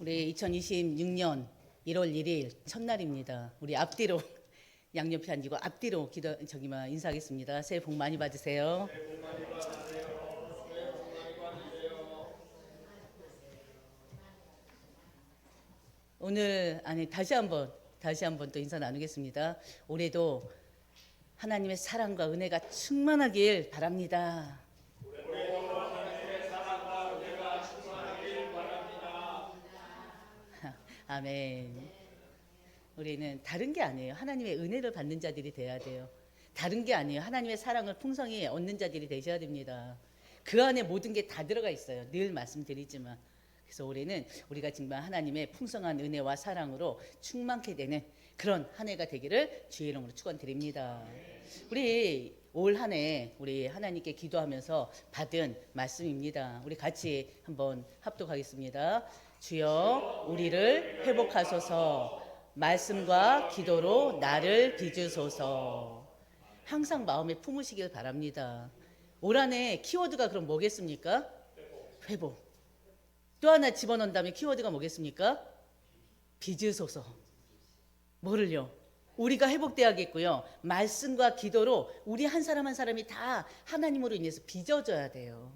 우리 2026년 1월 1일 첫날입니다. 우리 앞뒤로 양옆이 아니고 앞뒤로 인사하겠습니다. 새해 복 많이 받으세요. 오늘 다시 한번 또 인사 나누겠습니다. 올해도 하나님의 사랑과 은혜가 충만하길 바랍니다. 아멘. 우리는 다른 게 아니에요. 하나님의 은혜를 받는 자들이 돼야 돼요. 다른 게 아니에요. 하나님의 사랑을 풍성히 얻는 자들이 되셔야 됩니다. 그 안에 모든 게 다 들어가 있어요. 늘 말씀드리지만. 그래서 올해는 우리가 정말 하나님의 풍성한 은혜와 사랑으로 충만케 되는 그런 한 해가 되기를 주의 이름으로 축원드립니다. 우리 올 한 해 우리 하나님께 기도하면서 받은 말씀입니다. 우리 같이 한번 합독하겠습니다. 주여 우리를 회복하소서. 말씀과 기도로 나를 빚으소서. 항상 마음에 품으시길 바랍니다. 올 한 해 키워드가 그럼 뭐겠습니까? 회복. 또 하나 집어넣는다면 키워드가 뭐겠습니까? 빚으소서. 뭐를요? 우리가 회복돼야겠고요. 말씀과 기도로 우리 한 사람 한 사람이 다 하나님으로 인해서 빚어져야 돼요.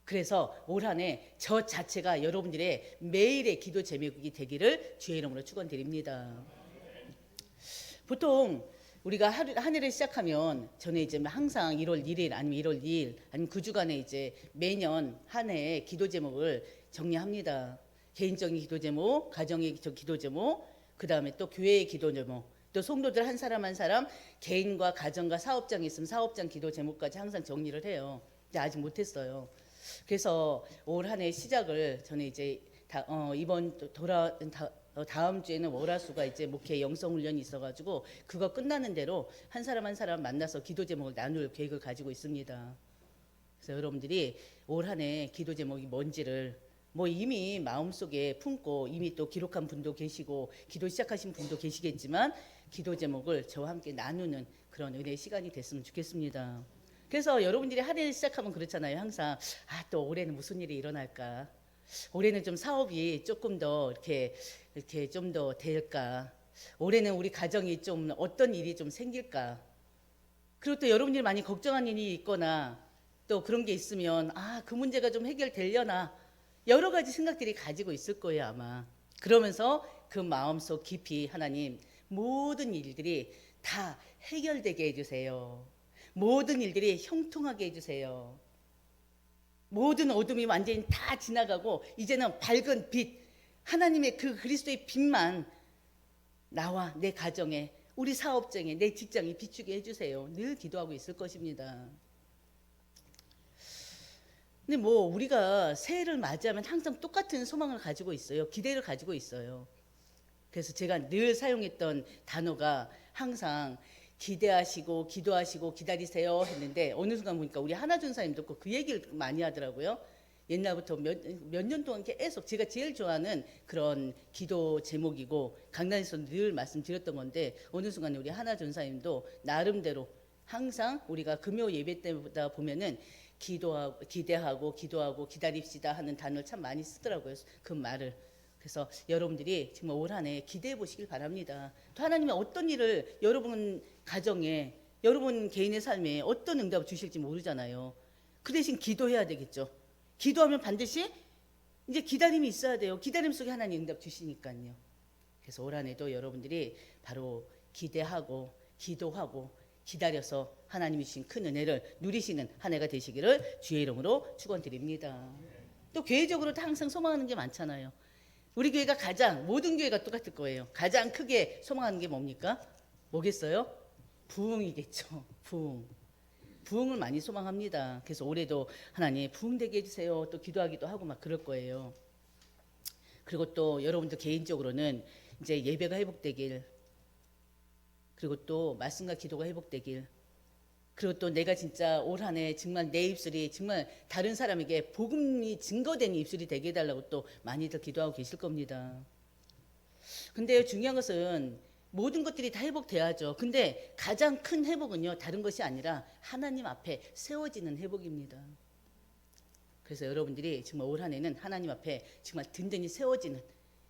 그래서 올 한 해 저 자체가 여러분들의 매일의 기도 제목이 되기를 주의 이름으로 축원드립니다. 보통 우리가 한 해를 시작하면 저는 이제 항상 1월 1일 아니면 1월 2일 아니면 그 주간에 이제 매년 한 해 기도 제목을 정리합니다. 개인적인 기도 제목, 가정의 기도 제목, 그 다음에 또 교회의 기도 제목, 또 성도들 한 사람 한 사람 개인과 가정과 사업장이 있으면 사업장 기도 제목까지 항상 정리를 해요. 근데 아직 못했어요. 그래서 올 한 해 시작을 저는 이제 이번 다음 주에는 월화수가 이제 목회 영성 훈련이 있어가지고 그거 끝나는 대로 한 사람 한 사람 만나서 기도 제목을 나눌 계획을 가지고 있습니다. 그래서 여러분들이 올 한 해 기도 제목이 뭔지를 이미 마음속에 품고 이미 또 기록한 분도 계시고 기도 시작하신 분도 계시겠지만 기도 제목을 저와 함께 나누는 그런 은혜의 시간이 됐으면 좋겠습니다. 그래서 여러분들이 한 해를 시작하면 그렇잖아요. 항상 또 올해는 무슨 일이 일어날까? 올해는 좀 사업이 조금 더 이렇게 좀 더 될까? 올해는 우리 가정이 좀 어떤 일이 좀 생길까? 그리고 또 여러분들이 많이 걱정한 일이 있거나 또 그런 게 있으면 그 문제가 좀 해결되려나? 여러 가지 생각들이 가지고 있을 거예요, 아마. 그러면서 그 마음속 깊이 하나님 모든 일들이 다 해결되게 해주세요. 모든 일들이 형통하게 해주세요. 모든 어둠이 완전히 다 지나가고 이제는 밝은 빛, 하나님의 그 그리스도의 빛만 나와 내 가정에, 우리 사업장에, 내 직장에 비추게 해주세요. 늘 기도하고 있을 것입니다. 근데 우리가 새해를 맞이하면 항상 똑같은 소망을 가지고 있어요. 기대를 가지고 있어요. 그래서 제가 늘 사용했던 단어가 항상 기대하시고 기도하시고 기다리세요 했는데 어느 순간 보니까 우리 하나 전사님도 그 얘기를 많이 하더라고요. 옛날부터 몇 년 동안 계속 제가 제일 좋아하는 그런 기도 제목이고 강단에서 늘 말씀드렸던 건데 어느 순간에 우리 하나 전사님도 나름대로 항상 우리가 금요 예배 때보다 보면은 기대하고 기도하고 기다립시다 하는 단어를 참 많이 쓰더라고요. 그 말을. 그래서 여러분들이 정말 올 한 해 기대해 보시길 바랍니다. 또 하나님이 어떤 일을 여러분 가정에 여러분 개인의 삶에 어떤 응답을 주실지 모르잖아요. 그 대신 기도해야 되겠죠. 기도하면 반드시 이제 기다림이 있어야 돼요. 기다림 속에 하나님 응답 주시니까요. 그래서 올 한 해도 여러분들이 바로 기대하고 기도하고 기다려서 하나님이 주신 큰 은혜를 누리시는 한 해가 되시기를 주의 이름으로 축원드립니다. 또 교회적으로 항상 소망하는 게 많잖아요. 우리 교회가 모든 교회가 똑같을 거예요. 가장 크게 소망하는 게 뭡니까? 뭐겠어요? 부흥이겠죠. 부흥을 많이 소망합니다. 그래서 올해도 하나님 부흥되게 해주세요. 또 기도하기도 하고 막 그럴 거예요. 그리고 또 여러분들 개인적으로는 이제 예배가 회복되길, 그리고 또 말씀과 기도가 회복되길, 그리고 또 내가 진짜 올 한 해 정말 내 입술이 정말 다른 사람에게 복음이 증거되는 입술이 되게 해달라고 또 많이들 기도하고 계실 겁니다. 근데 중요한 것은 모든 것들이 다 회복돼야죠. 근데 가장 큰 회복은요, 다른 것이 아니라 하나님 앞에 세워지는 회복입니다. 그래서 여러분들이 정말 올 한 해는 하나님 앞에 정말 든든히 세워지는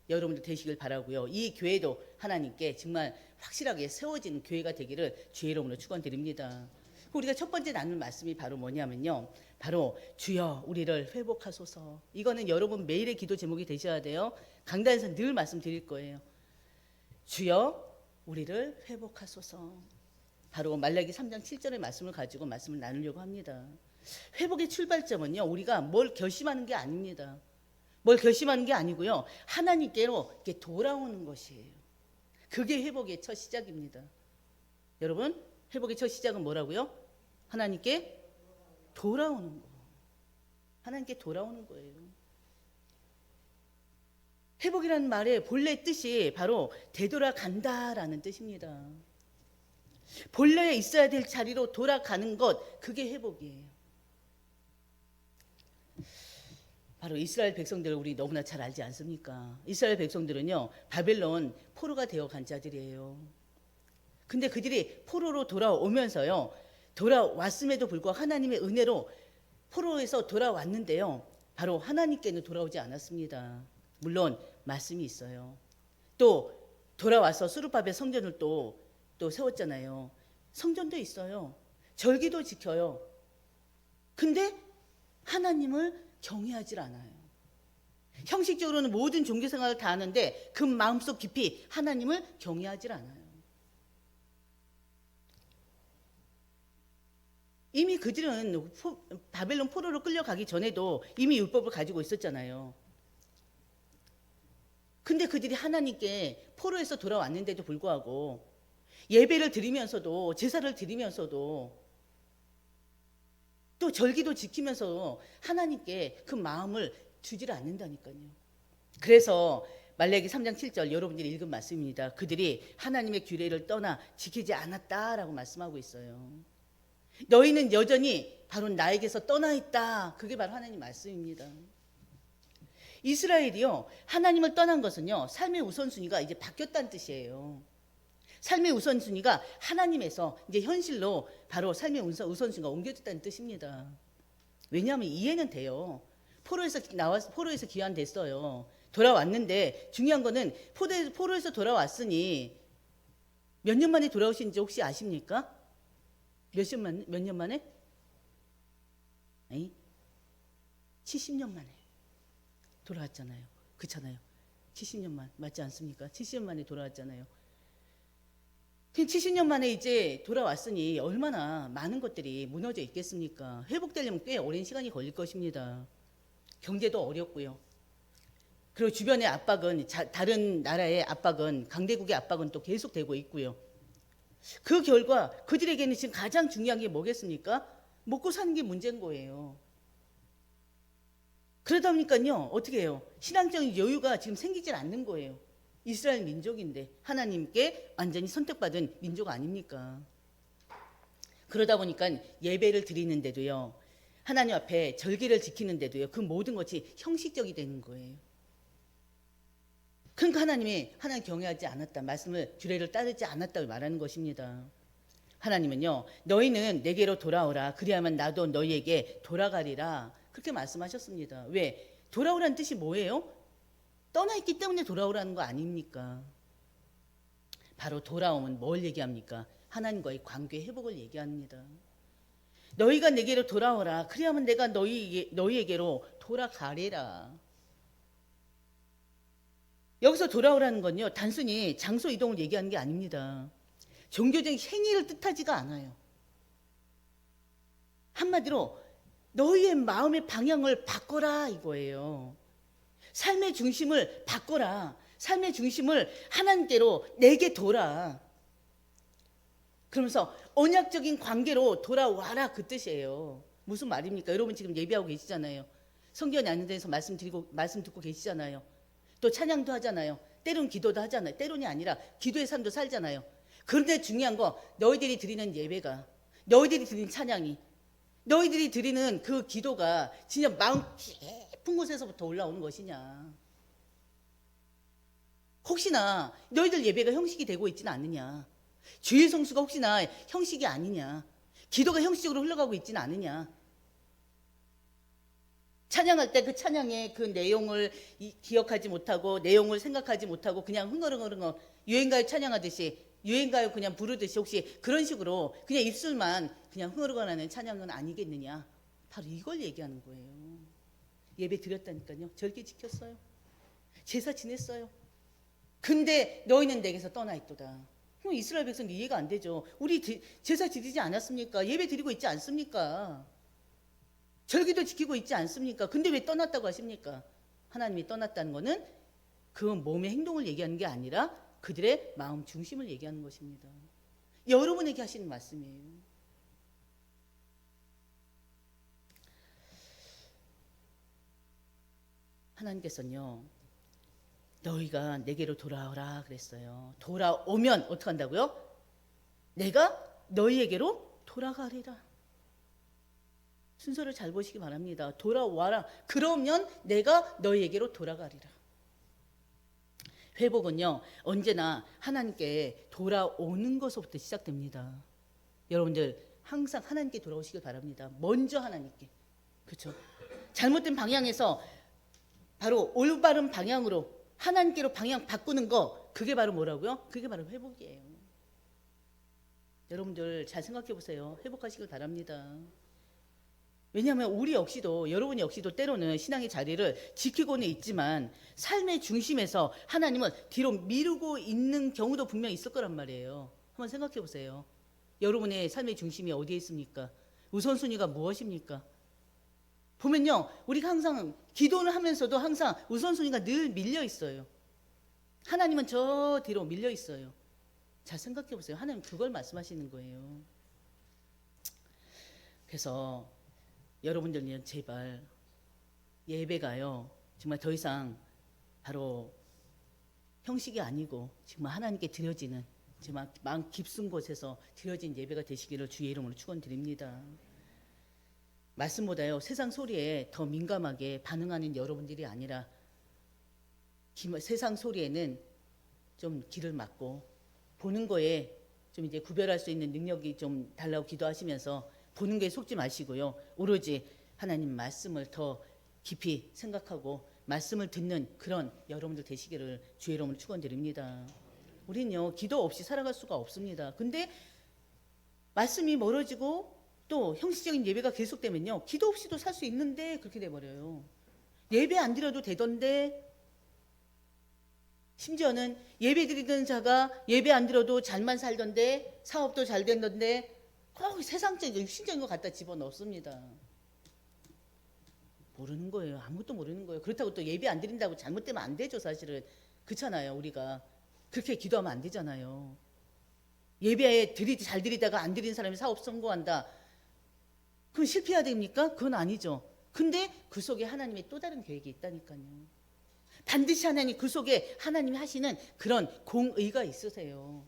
여러분들 되시길 바라고요. 이 교회도 하나님께 정말 확실하게 세워지는 교회가 되기를 주의 이름으로 축원드립니다. 우리가 첫 번째 나눌 말씀이 바로 뭐냐면요. 바로 주여 우리를 회복하소서. 이거는 여러분 매일의 기도 제목이 되셔야 돼요. 강단에서 늘 말씀드릴 거예요. 주여 우리를 회복하소서. 바로 말라기 3장 7절의 말씀을 가지고 말씀을 나누려고 합니다. 회복의 출발점은요. 우리가 뭘 결심하는 게 아닙니다. 뭘 결심하는 게 아니고요. 하나님께로 이렇게 돌아오는 것이에요. 그게 회복의 첫 시작입니다. 여러분, 회복의 첫 시작은 뭐라고요? 하나님께 돌아오는 거. 하나님께 돌아오는 거예요. 회복이라는 말의 본래 뜻이 바로 되돌아간다라는 뜻입니다. 본래 있어야 될 자리로 돌아가는 것, 그게 회복이에요. 바로 이스라엘 백성들을 우리 너무나 잘 알지 않습니까? 이스라엘 백성들은요, 바벨론 포로가 되어 간 자들이에요. 근데 그들이 포로로 돌아오면서요, 돌아왔음에도 불구하고 하나님의 은혜로 포로에서 돌아왔는데요, 바로 하나님께는 돌아오지 않았습니다. 물론 말씀이 있어요. 또 돌아와서 수르바벨 성전을 또 세웠잖아요. 성전도 있어요. 절기도 지켜요. 근데 하나님을 경외하지 않아요. 형식적으로는 모든 종교 생활을 다 하는데 그 마음속 깊이 하나님을 경외하지 않아요. 이미 그들은 바벨론 포로로 끌려가기 전에도 이미 율법을 가지고 있었잖아요. 근데 그들이 하나님께 포로에서 돌아왔는데도 불구하고 예배를 드리면서도 제사를 드리면서도 또 절기도 지키면서 하나님께 그 마음을 주지를 않는다니까요. 그래서 말라기 3장 7절 여러분들이 읽은 말씀입니다. 그들이 하나님의 규례를 떠나 지키지 않았다라고 말씀하고 있어요. 너희는 여전히 바로 나에게서 떠나 있다. 그게 바로 하나님 말씀입니다. 이스라엘이요, 하나님을 떠난 것은요, 삶의 우선순위가 이제 바뀌었다는 뜻이에요. 삶의 우선순위가 하나님에서 이제 현실로 바로 삶의 우선순위가 옮겨졌다는 뜻입니다. 왜냐하면 이해는 돼요. 포로에서 귀환됐어요. 돌아왔는데 중요한 거는 포로에서 돌아왔으니 몇 년 만에 돌아오신지 혹시 아십니까? 몇 년 만에? 70년 만에 돌아왔잖아요. 그렇잖아요. 70년 만 맞지 않습니까? 70년 만에 돌아왔잖아요. 70년 만에 이제 돌아왔으니 얼마나 많은 것들이 무너져 있겠습니까? 회복되려면 꽤 오랜 시간이 걸릴 것입니다. 경제도 어렵고요. 그리고 주변의 압박은 다른 나라의 압박은 강대국의 압박은 또 계속되고 있고요. 그 결과 그들에게는 지금 가장 중요한 게 뭐겠습니까? 먹고 사는 게 문제인 거예요. 그러다 보니까요, 어떻게 해요? 신앙적인 여유가 지금 생기질 않는 거예요. 이스라엘 민족인데 하나님께 완전히 선택받은 민족 아닙니까? 그러다 보니까 예배를 드리는데도요, 하나님 앞에 절기를 지키는데도요, 그 모든 것이 형식적이 되는 거예요. 그러니까 하나님 경외하지 않았다, 말씀을 규례를 따르지 않았다고 말하는 것입니다. 하나님은요, 너희는 내게로 돌아오라, 그리하면 나도 너희에게 돌아가리라, 그렇게 말씀하셨습니다. 왜? 돌아오라는 뜻이 뭐예요? 떠나있기 때문에 돌아오라는 거 아닙니까? 바로 돌아오면 뭘 얘기합니까? 하나님과의 관계 회복을 얘기합니다. 너희가 내게로 돌아오라, 그리하면 내가 너희에게로 돌아가리라. 여기서 돌아오라는 건요, 단순히 장소 이동을 얘기하는 게 아닙니다. 종교적인 행위를 뜻하지가 않아요. 한마디로 너희의 마음의 방향을 바꿔라 이거예요. 삶의 중심을 바꿔라. 삶의 중심을 하나님께로 내게 둬라. 그러면서 언약적인 관계로 돌아와라, 그 뜻이에요. 무슨 말입니까? 여러분 지금 예배하고 계시잖아요. 성경이 아닌 데서 말씀 듣고 계시잖아요. 또 찬양도 하잖아요. 때론 기도도 하잖아요. 때론이 아니라 기도의 삶도 살잖아요. 그런데 중요한 거, 너희들이 드리는 예배가, 너희들이 드리는 찬양이, 너희들이 드리는 그 기도가 진짜 마음 깊은 곳에서부터 올라오는 것이냐. 혹시나 너희들 예배가 형식이 되고 있지는 않느냐. 주일 성수가 혹시나 형식이 아니냐. 기도가 형식적으로 흘러가고 있지는 않느냐. 찬양할 때 그 찬양의 그 내용을 기억하지 못하고 내용을 생각하지 못하고 그냥 흥얼흥얼흥얼 유행가요 찬양하듯이 유행가요 그냥 부르듯이 혹시 그런 식으로 그냥 입술만 그냥 흥얼흥얼하는 찬양은 아니겠느냐. 바로 이걸 얘기하는 거예요. 예배 드렸다니까요. 절기 지켰어요. 제사 지냈어요. 근데 너희는 내게서 떠나 있도다. 이스라엘 백성 이해가 안 되죠. 우리 제사 지키지 않았습니까? 예배 드리고 있지 않습니까? 절기도 지키고 있지 않습니까? 근데 왜 떠났다고 하십니까? 하나님이 떠났다는 것은 그 몸의 행동을 얘기하는 게 아니라 그들의 마음 중심을 얘기하는 것입니다. 여러분에게 하시는 말씀이에요. 하나님께서는요, 너희가 내게로 돌아오라 그랬어요. 돌아오면 어떻게 한다고요? 내가 너희에게로 돌아가리라. 순서를 잘 보시기 바랍니다. 돌아와라. 그러면 내가 너희에게로 돌아가리라. 회복은요, 언제나 하나님께 돌아오는 것부터 시작됩니다. 여러분들 항상 하나님께 돌아오시길 바랍니다. 먼저 하나님께. 그렇죠? 잘못된 방향에서 바로 올바른 방향으로 하나님께로 방향 바꾸는 거, 그게 바로 뭐라고요? 그게 바로 회복이에요. 여러분들 잘 생각해 보세요. 회복하시길 바랍니다. 왜냐하면 우리 역시도, 여러분 역시도 때로는 신앙의 자리를 지키고는 있지만 삶의 중심에서 하나님을 뒤로 미루고 있는 경우도 분명히 있을 거란 말이에요. 한번 생각해 보세요. 여러분의 삶의 중심이 어디에 있습니까? 우선순위가 무엇입니까? 보면요, 우리가 항상 기도를 하면서도 항상 우선순위가 늘 밀려 있어요. 하나님은 저 뒤로 밀려 있어요. 잘 생각해 보세요. 하나님 그걸 말씀하시는 거예요. 그래서 여러분들은 제발 예배가요, 정말 더 이상 바로 형식이 아니고 정말 하나님께 드려지는 정말 마음 깊은 곳에서 드려진 예배가 되시기를 주의 이름으로 축원드립니다. 말씀보다요, 세상 소리에 더 민감하게 반응하는 여러분들이 아니라 세상 소리에는 좀 귀를 막고 보는 거에 좀 이제 구별할 수 있는 능력이 좀 달라고 기도하시면서 보는 게 속지 마시고요. 오로지 하나님 말씀을 더 깊이 생각하고 말씀을 듣는 그런 여러분들 되시기를 주의 이름으로 축원드립니다. 우리는요, 기도 없이 살아갈 수가 없습니다. 근데 말씀이 멀어지고 또 형식적인 예배가 계속되면요, 기도 없이도 살 수 있는데 그렇게 돼버려요. 예배 안 드려도 되던데, 심지어는 예배 드리던 자가 예배 안 드려도 잘만 살던데, 사업도 잘 됐는데 꼭 세상적인 육신적인 거 갖다 집어넣습니다. 모르는 거예요. 아무것도 모르는 거예요. 그렇다고 또 예배 안 드린다고 잘못되면 안 되죠. 사실은 그렇잖아요. 우리가 그렇게 기도하면 안 되잖아요. 예배에 잘 드리다가 안 드린 사람이 사업 성공한다, 그럼 실패해야 됩니까? 그건 아니죠. 근데 그 속에 하나님의 또 다른 계획이 있다니까요. 반드시 하나님, 그 속에 하나님이 하시는 그런 공의가 있으세요.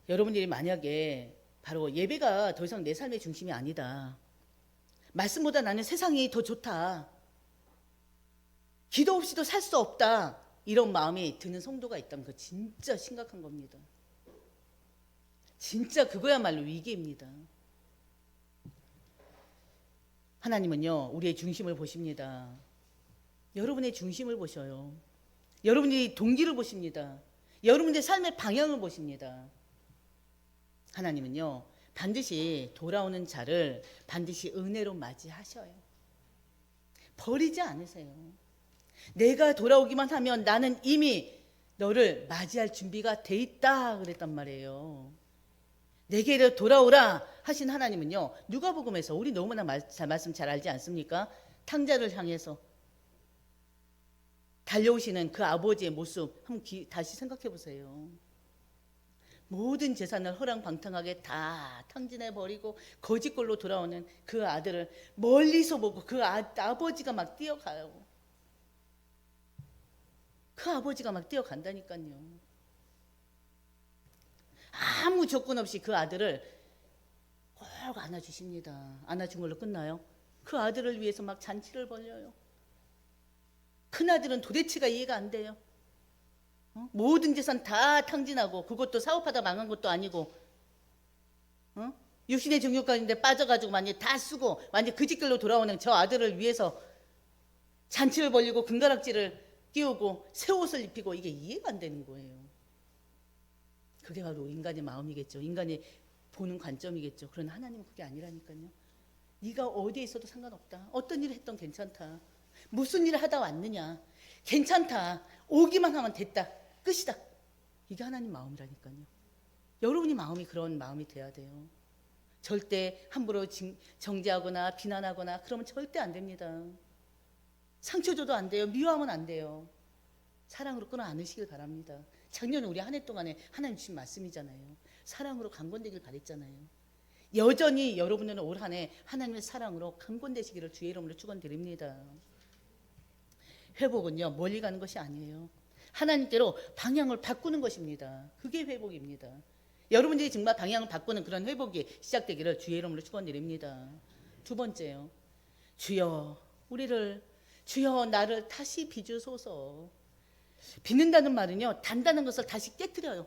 여러분들이 만약에 바로 예배가 더 이상 내 삶의 중심이 아니다, 말씀보다 나는 세상이 더 좋다, 기도 없이도 살 수 없다, 이런 마음이 드는 성도가 있다면 그거 진짜 심각한 겁니다. 진짜 그거야말로 위기입니다. 하나님은요, 우리의 중심을 보십니다. 여러분의 중심을 보셔요. 여러분의 동기를 보십니다. 여러분의 삶의 방향을 보십니다. 하나님은요, 반드시 돌아오는 자를 반드시 은혜로 맞이하셔요. 버리지 않으세요. 내가 돌아오기만 하면 나는 이미 너를 맞이할 준비가 돼 있다 그랬단 말이에요. 내게로 돌아오라 하신 하나님은요, 누가복음에서 우리 너무나 말씀 잘 알지 않습니까? 탕자를 향해서 달려오시는 그 아버지의 모습 한번 다시 생각해 보세요. 모든 재산을 허랑방탕하게 다 탕진해 버리고 거짓골로 돌아오는 그 아들을 멀리서 보고 그 아버지가 막 뛰어가요. 그 아버지가 막 뛰어간다니까요. 아무 조건 없이 그 아들을 꼭 안아주십니다. 안아준 걸로 끝나요? 그 아들을 위해서 막 잔치를 벌려요. 큰아들은 도대체가 이해가 안 돼요. 모든 재산 다 탕진하고, 그것도 사업하다 망한 것도 아니고, 육신의 정욕 가운데 빠져가지고 완전 다 쓰고 완전 그 집길로 돌아오는 저 아들을 위해서 잔치를 벌리고 금가락지를 끼우고 새 옷을 입히고, 이게 이해가 안 되는 거예요. 그게 바로 인간의 마음이겠죠. 인간의 보는 관점이겠죠. 그러나 하나님은 그게 아니라니까요. 네가 어디에 있어도 상관없다. 어떤 일을 했던 괜찮다. 무슨 일을 하다 왔느냐. 괜찮다. 오기만 하면 됐다. 끝이다. 이게 하나님 마음이라니까요. 여러분이 마음이 그런 마음이 돼야 돼요. 절대 함부로 정죄하거나 비난하거나 그러면 절대 안 됩니다. 상처 줘도 안 돼요. 미워하면 안 돼요. 사랑으로 끌어안으시길 바랍니다. 작년에 우리 한 해 동안에 하나님 주신 말씀이잖아요. 사랑으로 강권되길 바랬잖아요. 여전히 여러분들은 올 한 해 하나님의 사랑으로 강권되시기를 주의 이름으로 축원드립니다. 회복은요, 멀리 가는 것이 아니에요. 하나님께로 방향을 바꾸는 것입니다. 그게 회복입니다. 여러분들이 정말 방향을 바꾸는 그런 회복이 시작되기를 주의 이름으로 축원드립니다. 두 번째요, 주여 주여 나를 다시 빚으소서. 빚는다는 말은요, 단단한 것을 다시 깨트려요.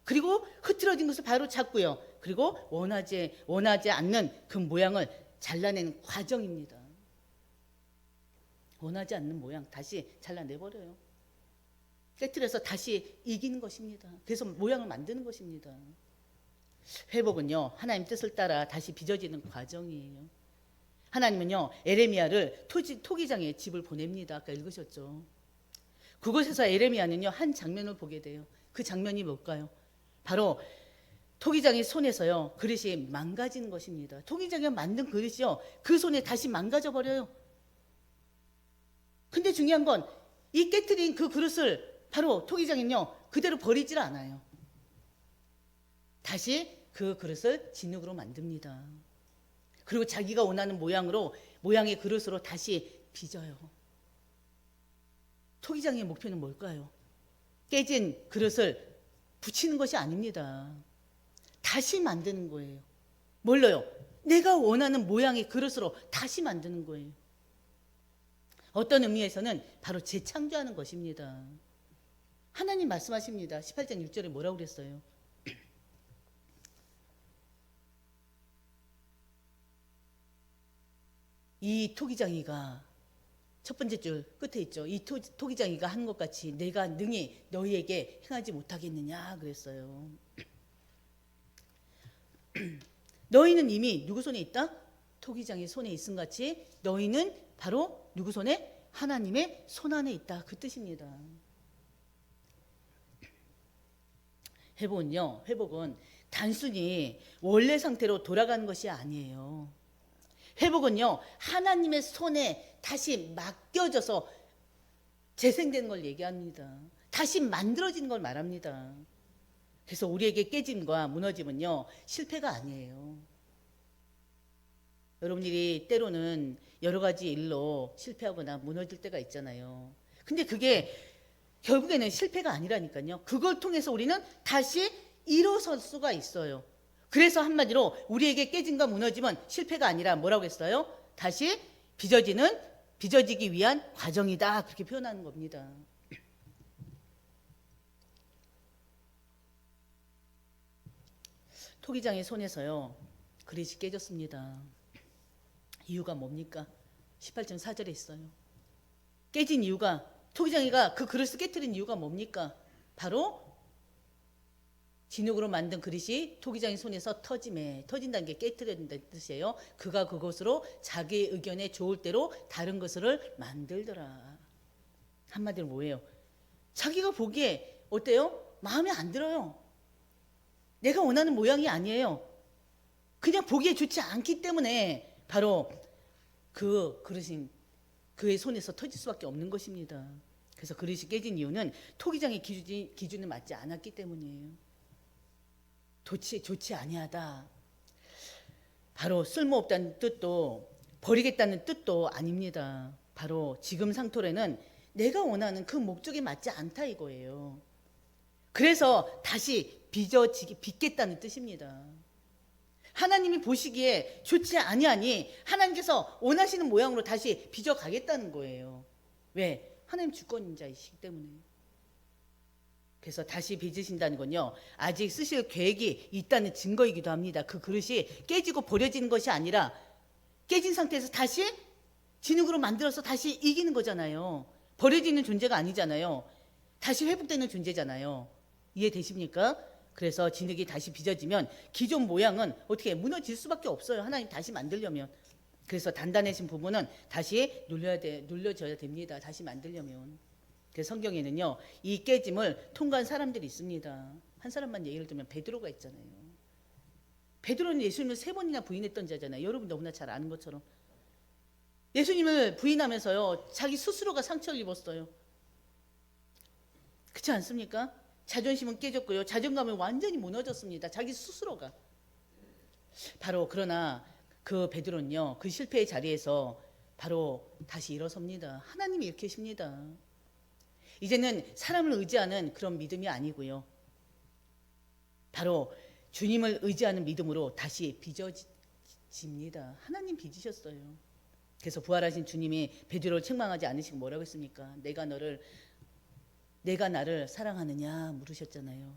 그리고 흐트러진 것을 바로 잡고요. 그리고 원하지 않는 그 모양을 잘라내는 과정입니다. 원하지 않는 모양 다시 잘라내버려요. 깨트려서 다시 이기는 것입니다. 그래서 모양을 만드는 것입니다. 회복은요, 하나님 뜻을 따라 다시 빚어지는 과정이에요. 하나님은요, 에레미야를 토기장에 집을 보냅니다. 아까 읽으셨죠. 그곳에서 에레미야는요, 한 장면을 보게 돼요. 그 장면이 뭘까요? 바로 토기장의 손에서요, 그릇이 망가지는 것입니다. 토기장이 만든 그릇이요, 그 손에 다시 망가져 버려요. 근데 중요한 건 이 깨트린 그 그릇을 바로 토기장은요, 그대로 버리질 않아요. 다시 그 그릇을 진흙으로 만듭니다. 그리고 자기가 원하는 모양의 그릇으로 다시 빚어요. 토기장의 목표는 뭘까요? 깨진 그릇을 붙이는 것이 아닙니다. 다시 만드는 거예요. 뭘로요? 내가 원하는 모양의 그릇으로 다시 만드는 거예요. 어떤 의미에서는 바로 재창조하는 것입니다. 하나님 말씀하십니다. 18장 6절에 뭐라고 그랬어요? 이 토기장이가, 첫 번째 줄 끝에 있죠. 이 토기장이가 한 것 같이 내가 능히 너희에게 행하지 못하겠느냐 그랬어요. 너희는 이미 누구 손에 있다? 토기장의 손에 있음 같이 너희는 바로 누구 손에? 하나님의 손 안에 있다. 그 뜻입니다. 회복은 단순히 원래 상태로 돌아가는 것이 아니에요. 회복은요, 하나님의 손에 다시 맡겨져서 재생되는 걸 얘기합니다. 다시 만들어지는 걸 말합니다. 그래서 우리에게 깨짐과 무너짐은요, 실패가 아니에요. 여러분들이 때로는 여러 가지 일로 실패하거나 무너질 때가 있잖아요. 근데 그게 결국에는 실패가 아니라니까요. 그걸 통해서 우리는 다시 일어설 수가 있어요. 그래서 한마디로 우리에게 깨짐과 무너짐은 실패가 아니라 뭐라고 했어요? 다시 빚어지기 위한 과정이다. 그렇게 표현하는 겁니다. 토기장의 손에서요, 그릇이 깨졌습니다. 이유가 뭡니까? 18절 4절에 있어요. 깨진 이유가, 토기장이가 그 그릇을 깨트린 이유가 뭡니까? 바로 진흙으로 만든 그릇이 토기장의 손에서 터진다는 게 깨트린다는 뜻이에요. 그가 그것으로 자기의 의견에 좋을 대로 다른 것을 만들더라. 한마디로 뭐예요? 자기가 보기에 어때요? 마음에 안 들어요. 내가 원하는 모양이 아니에요. 그냥 보기에 좋지 않기 때문에 바로 그 그릇인 그의 손에서 터질 수밖에 없는 것입니다. 그래서 그릇이 깨진 이유는 토기장의 기준에 맞지 않았기 때문이에요. 좋지 아니하다. 바로 쓸모없다는 뜻도 버리겠다는 뜻도 아닙니다. 바로 지금 상태로는 내가 원하는 그 목적에 맞지 않다 이거예요. 그래서 다시 빚겠다는 뜻입니다. 하나님이 보시기에 좋지 아니하니 하나님께서 원하시는 모양으로 다시 빚어가겠다는 거예요. 왜? 하나님 주권자이시기 때문에. 그래서 다시 빚으신다는 건요, 아직 쓰실 계획이 있다는 증거이기도 합니다. 그 그릇이 깨지고 버려지는 것이 아니라 깨진 상태에서 다시 진흙으로 만들어서 다시 이기는 거잖아요. 버려지는 존재가 아니잖아요. 다시 회복되는 존재잖아요. 이해되십니까? 그래서 진흙이 다시 빚어지면 기존 모양은 어떻게 무너질 수밖에 없어요. 하나님 다시 만들려면. 그래서 단단해진 부분은 다시 눌려져야 됩니다. 다시 만들려면. 그래서 성경에는요, 이 깨짐을 통과한 사람들이 있습니다. 한 사람만 예를 들면 베드로가 있잖아요. 베드로는 예수님을 3번이나 부인했던 자잖아요. 여러분 너무나 잘 아는 것처럼. 예수님을 부인하면서요, 자기 스스로가 상처를 입었어요. 그렇지 않습니까? 자존심은 깨졌고요. 자존감은 완전히 무너졌습니다. 자기 스스로가. 바로 그러나 그 베드로는요, 그 실패의 자리에서 바로 다시 일어섭니다. 하나님이 일으키십니다. 이제는 사람을 의지하는 그런 믿음이 아니고요. 바로 주님을 의지하는 믿음으로 다시 빚어집니다. 하나님 빚으셨어요. 그래서 부활하신 주님이 베드로를 책망하지 않으시고 뭐라고 했습니까? 내가 나를 사랑하느냐 물으셨잖아요.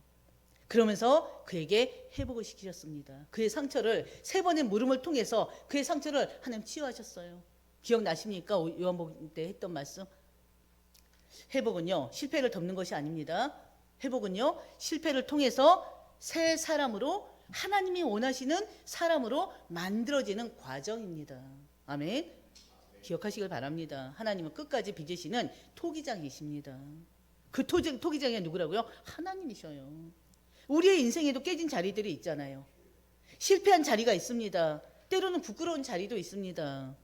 그러면서 그에게 회복을 시키셨습니다. 그의 상처를 3번의 물음을 통해서 그의 상처를 하나님 치유하셨어요. 기억나십니까? 요한복음 때 했던 말씀. 회복은요, 실패를 덮는 것이 아닙니다. 회복은요, 실패를 통해서 새 사람으로, 하나님이 원하시는 사람으로 만들어지는 과정입니다. 아멘. 기억하시길 바랍니다. 하나님은 끝까지 빚으시는 토기장이십니다. 그 토기장이 누구라고요? 하나님이셔요. 우리의 인생에도 깨진 자리들이 있잖아요. 실패한 자리가 있습니다. 때로는 부끄러운 자리도 있습니다.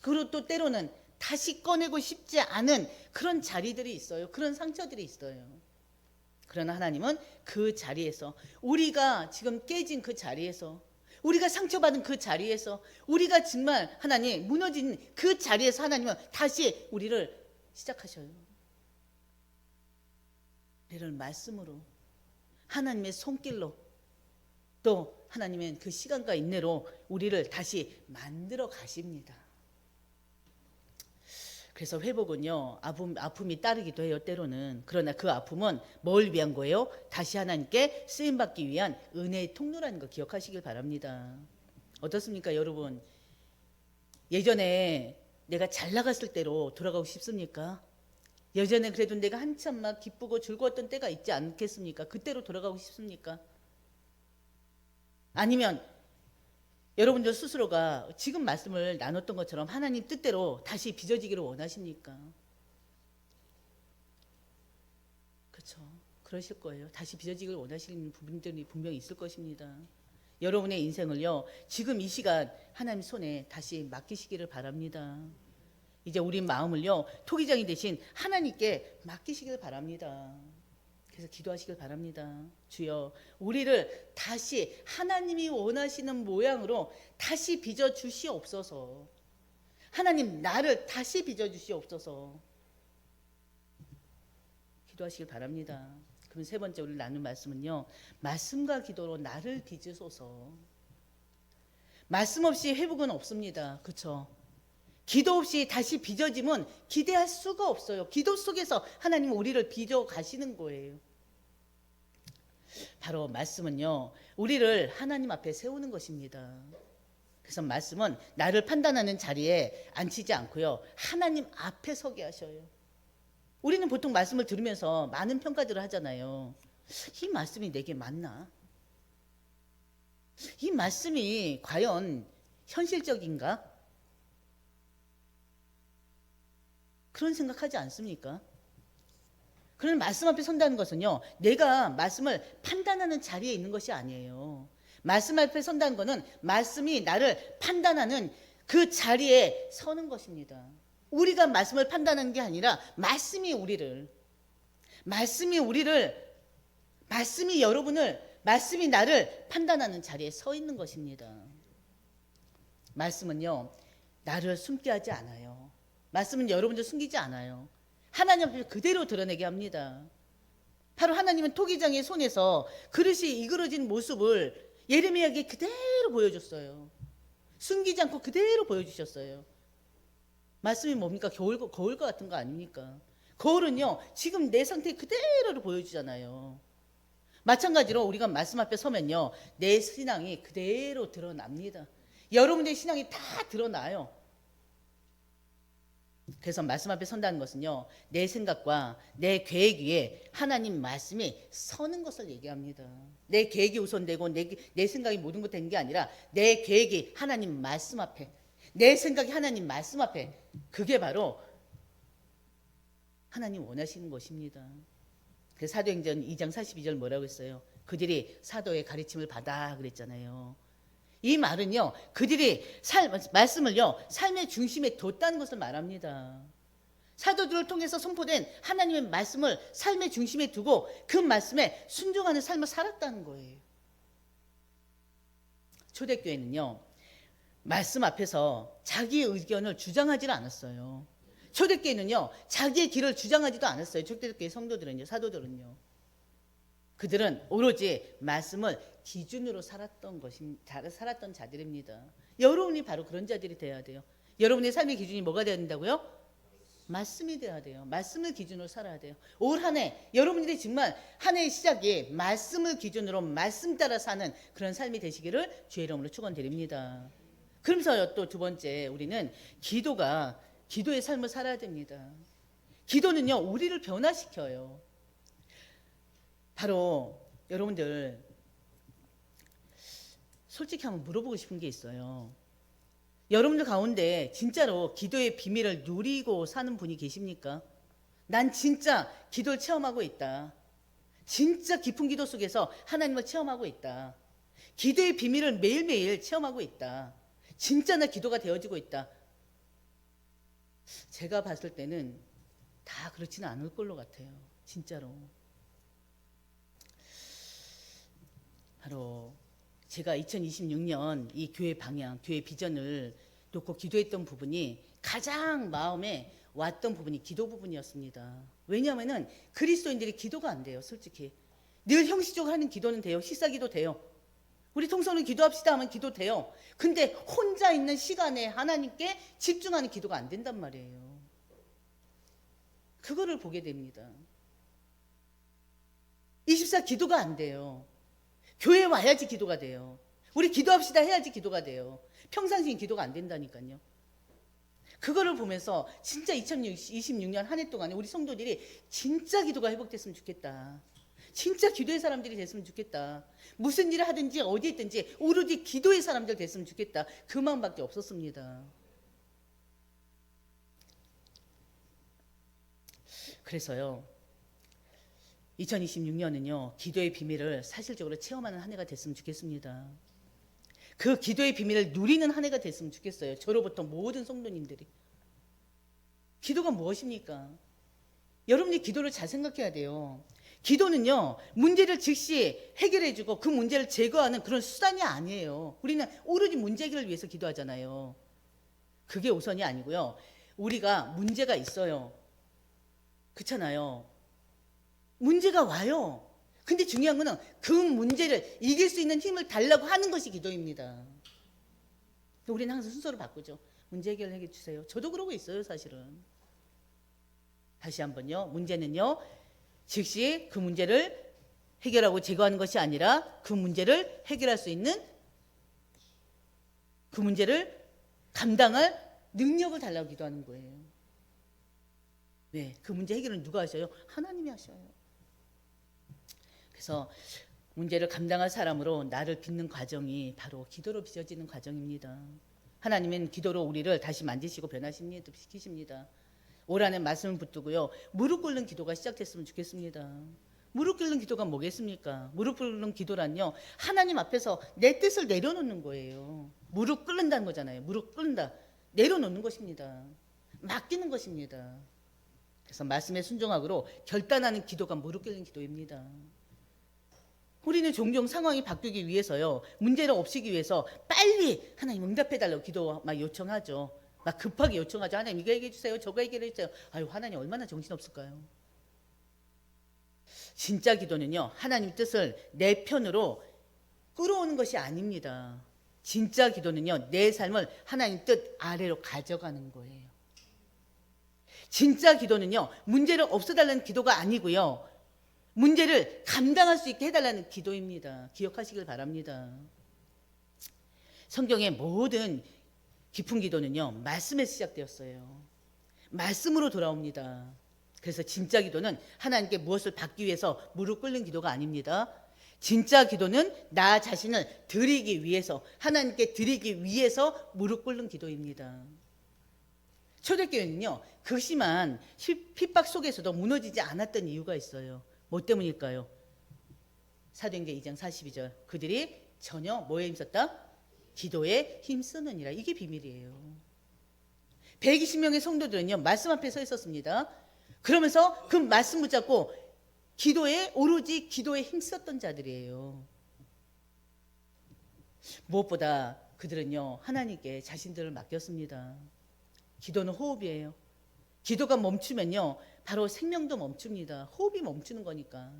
그리고 또 때로는 다시 꺼내고 싶지 않은 그런 자리들이 있어요. 그런 상처들이 있어요. 그러나 하나님은 그 자리에서, 우리가 지금 깨진 그 자리에서, 우리가 상처받은 그 자리에서, 우리가 정말 하나님 무너진 그 자리에서 하나님은 다시 우리를 시작하셔요. 우리를 말씀으로, 하나님의 손길로, 또 하나님의 그 시간과 인내로 우리를 다시 만들어 가십니다. 그래서 회복은요, 아픔이 따르기도 해요, 때로는. 그러나 그 아픔은 뭘 위한 거예요? 다시 하나님께 쓰임받기 위한 은혜의 통로라는 거 기억하시길 바랍니다. 어떻습니까, 여러분? 예전에 내가 잘 나갔을 때로 돌아가고 싶습니까? 예전에 그래도 내가 한참 막 기쁘고 즐거웠던 때가 있지 않겠습니까? 그때로 돌아가고 싶습니까? 아니면 여러분들 스스로가 지금 말씀을 나눴던 것처럼 하나님 뜻대로 다시 빚어지기를 원하십니까? 그렇죠. 그러실 거예요. 다시 빚어지기를 원하시는 부분들이 분명히 있을 것입니다. 여러분의 인생을요, 지금 이 시간 하나님 손에 다시 맡기시기를 바랍니다. 이제 우리 마음을요, 토기장이 되신 하나님께 맡기시길 바랍니다. 그래서 기도하시길 바랍니다. 주여, 우리를 다시 하나님이 원하시는 모양으로 다시 빚어 주시옵소서. 하나님, 나를 다시 빚어 주시옵소서. 기도하시길 바랍니다. 그럼 3번째 우리 나눈 말씀은요, 말씀과 기도로 나를 빚으소서. 말씀 없이 회복은 없습니다. 그렇죠? 기도 없이 다시 빚어짐은 기대할 수가 없어요. 기도 속에서 하나님은 우리를 빚어 가시는 거예요. 바로 말씀은요, 우리를 하나님 앞에 세우는 것입니다. 그래서 말씀은 나를 판단하는 자리에 앉히지 않고요, 하나님 앞에 서게 하셔요. 우리는 보통 말씀을 들으면서 많은 평가들을 하잖아요. 이 말씀이 내게 맞나? 이 말씀이 과연 현실적인가? 그런 생각하지 않습니까? 그런 말씀 앞에 선다는 것은요, 내가 말씀을 판단하는 자리에 있는 것이 아니에요. 말씀 앞에 선다는 것은 말씀이 나를 판단하는 그 자리에 서는 것입니다. 우리가 말씀을 판단하는 게 아니라 말씀이 여러분을, 말씀이 나를 판단하는 자리에 서 있는 것입니다. 말씀은요, 나를 숨게 하지 않아요. 말씀은 여러분들 숨기지 않아요. 하나님 앞에 그대로 드러내게 합니다. 바로 하나님은 토기장의 손에서 그릇이 이그러진 모습을 예레미야에게 그대로 보여줬어요. 숨기지 않고 그대로 보여주셨어요. 말씀이 뭡니까? 거울 같은 거 아닙니까? 거울은요, 지금 내 상태 그대로를 보여주잖아요. 마찬가지로 우리가 말씀 앞에 서면요, 내 신앙이 그대로 드러납니다. 여러분의 신앙이 다 드러나요. 그래서 말씀 앞에 선다는 것은요, 내 생각과 내 계획 위에 하나님 말씀이 서는 것을 얘기합니다. 내 계획이 우선되고 내 생각이 모든 것 된 게 아니라 내 계획이 하나님 말씀 앞에, 내 생각이 하나님 말씀 앞에, 그게 바로 하나님 원하시는 것입니다. 그래서 사도행전 2장 42절 뭐라고 했어요? 그들이 사도의 가르침을 받아 그랬잖아요. 이 말은요, 그들이 말씀을요, 삶의 중심에 뒀다는 것을 말합니다. 사도들을 통해서 선포된 하나님의 말씀을 삶의 중심에 두고 그 말씀에 순종하는 삶을 살았다는 거예요. 초대교회는요, 말씀 앞에서 자기의 의견을 주장하지는 않았어요. 초대교회는요, 자기의 길을 주장하지도 않았어요. 초대교회 성도들은요, 사도들은요. 그들은 오로지 말씀을 기준으로 살았던 자들입니다. 여러분이 바로 그런 자들이 돼야 돼요. 여러분의 삶의 기준이 뭐가 되어야 된다고요? 말씀이 돼야 돼요. 말씀을 기준으로 살아야 돼요. 올 한 해 여러분들이 정말 한 해의 시작이 말씀을 기준으로 말씀 따라 사는 그런 삶이 되시기를 주의 이름으로 축원드립니다. 그러면서 또 두 번째, 우리는 기도의 삶을 살아야 됩니다. 기도는요, 우리를 변화시켜요. 바로 여러분들 솔직히 한번 물어보고 싶은 게 있어요. 여러분들 가운데 진짜로 기도의 비밀을 누리고 사는 분이 계십니까? 난 진짜 기도를 체험하고 있다. 진짜 깊은 기도 속에서 하나님을 체험하고 있다. 기도의 비밀을 매일매일 체험하고 있다. 진짜 나 기도가 되어지고 있다. 제가 봤을 때는 다 그렇지는 않을 걸로 같아요. 진짜로. 바로 제가 2026년 이 교회 방향, 교회 비전을 놓고 기도했던 부분이 가장 마음에 왔던 부분이 기도 부분이었습니다. 왜냐하면 그리스도인들이 기도가 안 돼요. 솔직히 늘 형식적으로 하는 기도는 돼요. 식사기도 돼요. 우리 통성으로 기도합시다 하면 기도 돼요. 근데 혼자 있는 시간에 하나님께 집중하는 기도가 안 된단 말이에요. 그거를 보게 됩니다. 24 기도가 안 돼요. 교회에 와야지 기도가 돼요. 우리 기도합시다 해야지 기도가 돼요. 평상시엔 기도가 안 된다니까요. 그거를 보면서 진짜 2026년 한 해 동안에 우리 성도들이 진짜 기도가 회복됐으면 좋겠다. 진짜 기도의 사람들이 됐으면 좋겠다. 무슨 일을 하든지 어디에 있든지 오로지 기도의 사람들 됐으면 좋겠다. 그 마음밖에 없었습니다. 그래서요, 2026년은요, 기도의 비밀을 사실적으로 체험하는 한 해가 됐으면 좋겠습니다. 그 기도의 비밀을 누리는 한 해가 됐으면 좋겠어요. 저로부터 모든 성도님들이. 기도가 무엇입니까? 여러분이 기도를 잘 생각해야 돼요. 기도는요, 문제를 즉시 해결해주고 그 문제를 제거하는 그런 수단이 아니에요. 우리는 오로지 문제 해결을 위해서 기도하잖아요. 그게 우선이 아니고요. 우리가 문제가 있어요. 그렇잖아요. 문제가 와요. 근데 중요한 거는 그 문제를 이길 수 있는 힘을 달라고 하는 것이 기도입니다. 우리는 항상 순서를 바꾸죠. 문제 해결해 주세요. 저도 그러고 있어요, 사실은. 다시 한번요. 문제는요, 즉시 그 문제를 해결하고 제거하는 것이 아니라 그 문제를 해결할 수 있는, 그 문제를 감당할 능력을 달라고 기도하는 거예요. 네, 그 문제 해결은 누가 하셔요? 하나님이 하셔요. 그래서 문제를 감당할 사람으로 나를 빚는 과정이 바로 기도로 빚어지는 과정입니다. 하나님은 기도로 우리를 다시 만지시고 변화시키십니다. 올 한해 말씀을 붙들고요, 무릎 꿇는 기도가 시작됐으면 좋겠습니다. 무릎 꿇는 기도가 뭐겠습니까? 무릎 꿇는 기도란요, 하나님 앞에서 내 뜻을 내려놓는 거예요. 무릎 꿇는다는 거잖아요. 무릎 꿇는다, 내려놓는 것입니다. 맡기는 것입니다. 그래서 말씀에 순종하기로 결단하는 기도가 무릎 꿇는 기도입니다. 우리는 종종 상황이 바뀌기 위해서요, 문제를 없애기 위해서 빨리 하나님 응답해달라고 기도 막 요청하죠. 막 급하게 요청하죠. 하나님 이거 얘기해 주세요. 저거 얘기해 주세요. 아유, 하나님 얼마나 정신없을까요? 진짜 기도는요, 하나님 뜻을 내 편으로 끌어오는 것이 아닙니다. 진짜 기도는요, 내 삶을 하나님 뜻 아래로 가져가는 거예요. 진짜 기도는요, 문제를 없애달라는 기도가 아니고요, 문제를 감당할 수 있게 해달라는 기도입니다. 기억하시길 바랍니다. 성경의 모든 깊은 기도는요, 말씀에서 시작되었어요. 말씀으로 돌아옵니다. 그래서 진짜 기도는 하나님께 무엇을 받기 위해서 무릎 꿇는 기도가 아닙니다. 진짜 기도는 나 자신을 드리기 위해서, 하나님께 드리기 위해서 무릎 꿇는 기도입니다. 초대교회는요, 극심한 핍박 속에서도 무너지지 않았던 이유가 있어요. 뭐 때문일까요? 사도행전 2장 42절, 그들이 전혀 뭐에 힘썼다? 기도에 힘쓰느니라. 이게 비밀이에요. 120명의 성도들은요, 말씀 앞에 서 있었습니다. 그러면서 그 말씀 붙잡고 기도에, 오로지 기도에 힘썼던 자들이에요. 무엇보다 그들은요, 하나님께 자신들을 맡겼습니다. 기도는 호흡이에요. 기도가 멈추면요, 바로 생명도 멈춥니다. 호흡이 멈추는 거니까.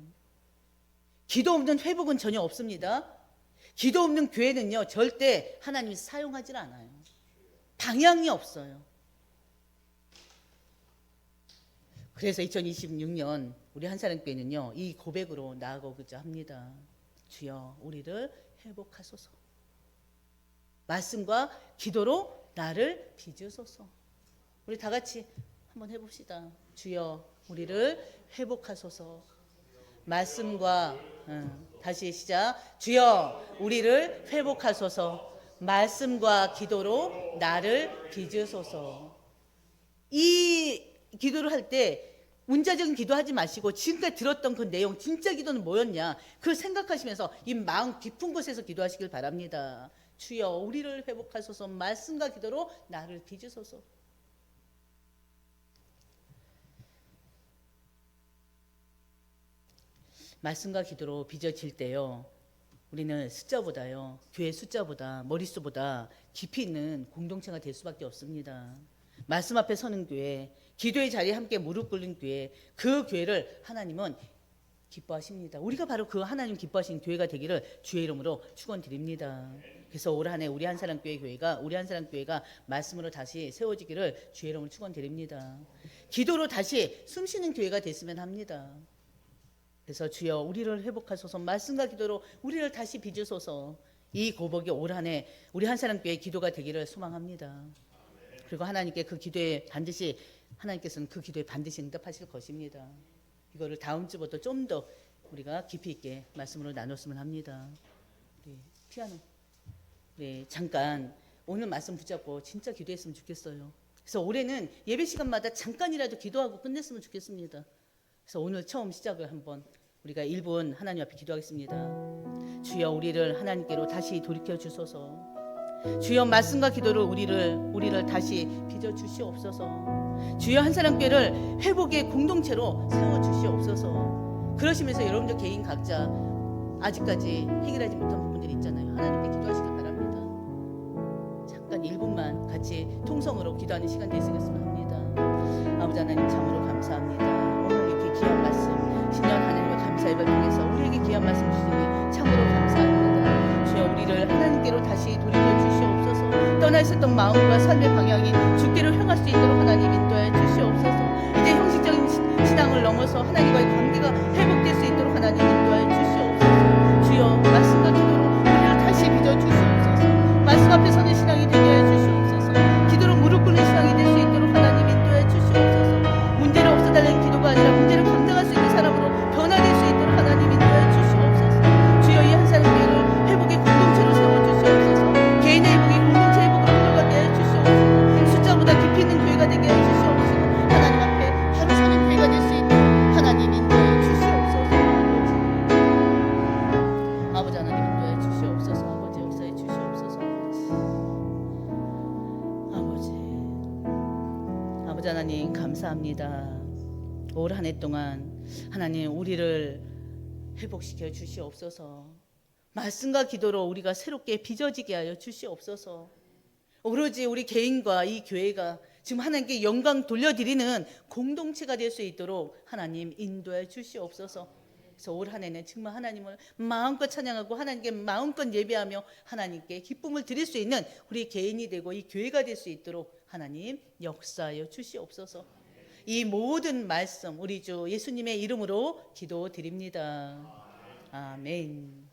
기도 없는 회복은 전혀 없습니다. 기도 없는 교회는요, 절대 하나님이 사용하지 않아요. 방향이 없어요. 그래서 2026년 우리 한사랑교회는요, 이 고백으로 나아가고자 합니다. 주여, 우리를 회복하소서. 말씀과 기도로 나를 빚으소서. 우리 다 같이 한번 해봅시다. 주여, 우리를 회복하소서. 말씀과 다시 시작. 주여, 우리를 회복하소서. 말씀과 기도로 나를 빚으소서. 이 기도를 할 때 문자적인 기도하지 마시고 지금까지 들었던 그 내용, 진짜 기도는 뭐였냐, 그 생각하시면서 이 마음 깊은 곳에서 기도하시길 바랍니다. 주여, 우리를 회복하소서. 말씀과 기도로 나를 빚으소서. 말씀과 기도로 빚어질 때요, 우리는 숫자보다요, 교회 숫자보다, 머릿수보다 깊이 있는 공동체가 될 수밖에 없습니다. 말씀 앞에 서는 교회, 기도의 자리에 함께 무릎 꿇는 교회, 그 교회를 하나님은 기뻐하십니다. 우리가 바로 그 하나님 기뻐하시는 교회가 되기를 주의 이름으로 축원드립니다. 그래서 올 한 해 우리 한사랑교회 교회가, 우리 한사랑교회가 말씀으로 다시 세워지기를 주의 이름으로 축원드립니다. 기도로 다시 숨쉬는 교회가 됐으면 합니다. 그래서 주여, 우리를 회복하소서. 말씀과 기도로 우리를 다시 빚으소서. 이 고백이 올 한 해 우리 한사랑교회 기도가 되기를 소망합니다. 그리고 하나님께 그 기도에 반드시, 하나님께서는 그 기도에 반드시 응답하실 것입니다. 이거를 다음 주부터 좀 더 우리가 깊이 있게 말씀으로 나눴으면 합니다. 우리 피아노, 우리 잠깐 오늘 말씀 붙잡고 진짜 기도했으면 좋겠어요. 그래서 올해는 예배 시간마다 잠깐이라도 기도하고 끝냈으면 좋겠습니다. 그래서 오늘 처음 시작을 한번 우리가 1분 하나님 앞에 기도하겠습니다. 주여, 우리를 하나님께로 다시 돌이켜 주소서. 주여, 말씀과 기도로 우리를 다시 빚어 주시옵소서. 주여, 한사랑교회를 회복의 공동체로 세워 주시옵소서. 그러시면서 여러분들 개인 각자 아직까지 해결하지 못한 부분들이 있잖아요. 하나님께 기도하시길 바랍니다. 잠깐 1분만 같이 통성으로 기도하는 시간 되시겠으면 합니다. 아버지 하나님, 참으로 감사합니다. 오늘 이렇게 귀한 말씀, 신년 하나님과 감사 예배를 통해서 우리에게 귀한 말씀 주시니 참으로 감사합니다. 주여, 우리를 하나님께로 다시 돌이켜 주시옵소서. 떠나 있었던 마음과 삶의 방향이 주께로 향할 수 있도록 하나님 인도해 주시옵소서. 이제 형식적인 신앙을 넘어서 하나님과의 관계가 회복될 수 있도록 하나님 인도해 주시옵소서. 주여, 말씀과 기도로 우리를 다시 빚어 주시옵소서. 말씀 앞에 서는 신앙이 되게 해 주시옵소서. 기도로 무릎 꿇는 신앙이 될 수 있도록 하나님 인도해 주시옵소서. 문제를 없애달라는 기도가 아니라 문제를 감당할 수 있는 사람으로 변화될 수 있도록 하나님 인도해 주시옵소서. 주여, 이 한사랑교회를 회복의 공동체로 세워주시옵소서. 개인의 회복이 공동체 회복으로 흘러가게 해주시옵소서. 숫자보다 깊이 있는 교회가 되게 해주시옵소서. 하나님 앞에 바로 서는 교회가 될 수 있도록 하나님 인도해 주시옵소서. 아버지 하나님 인도해 주시옵소서. 아버지 역사해 주시옵소서. 아버지 하나님 감사합니다. 올 한 해 동안 하나님 우리를 회복시켜 주시옵소서. 말씀과 기도로 우리가 새롭게 빚어지게 하여 주시옵소서. 오로지 우리 개인과 이 교회가 지금 하나님께 영광 돌려드리는 공동체가 될 수 있도록 하나님 인도해 주시옵소서. 그래서 올 한 해는 정말 하나님을 마음껏 찬양하고 하나님께 마음껏 예배하며 하나님께 기쁨을 드릴 수 있는 우리 개인이 되고 이 교회가 될 수 있도록 하나님 역사하여 주시옵소서. 이 모든 말씀 우리 주 예수님의 이름으로 기도드립니다. 아멘.